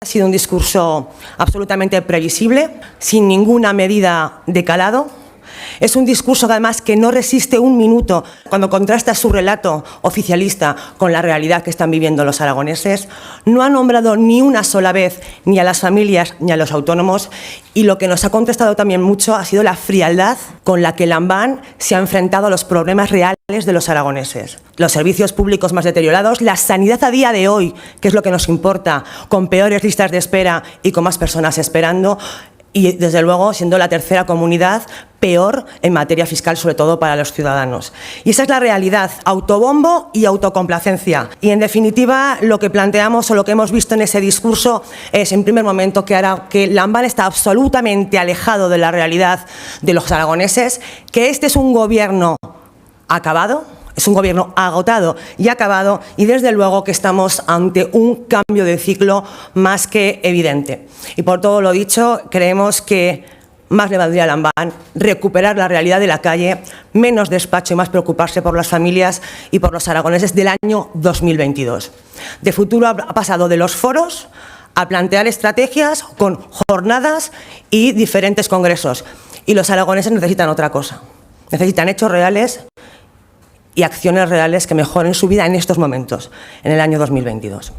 Ha sido un discurso absolutamente previsible, sin ninguna medida de calado. Es un discurso que además que no resiste un minuto cuando contrasta su relato oficialista con la realidad que están viviendo los aragoneses. No ha nombrado ni una sola vez ni a las familias ni a los autónomos, y lo que nos ha contrastado también mucho ha sido la frialdad con la que Lambán se ha enfrentado a los problemas reales de los aragoneses. Los servicios públicos más deteriorados, la sanidad a día de hoy, que es lo que nos importa, con peores listas de espera y con más personas esperando, y desde luego siendo la tercera comunidad peor en materia fiscal, sobre todo para los ciudadanos. Y esa es la realidad, autobombo y autocomplacencia. Y en definitiva lo que planteamos o lo que hemos visto en ese discurso es, en primer momento, que Lambán está absolutamente alejado de la realidad de los aragoneses, que este es un gobierno acabado, es un gobierno agotado y acabado, y desde luego que estamos ante un cambio de ciclo más que evidente. Y por todo lo dicho, creemos que más le valdría a Lambán recuperar la realidad de la calle, menos despacho y más preocuparse por las familias y por los aragoneses del año 2022. De Futuro ha pasado de los foros a plantear estrategias con jornadas y diferentes congresos. Y los aragoneses necesitan otra cosa. Necesitan hechos reales y acciones reales que mejoren su vida en estos momentos, en el año 2022.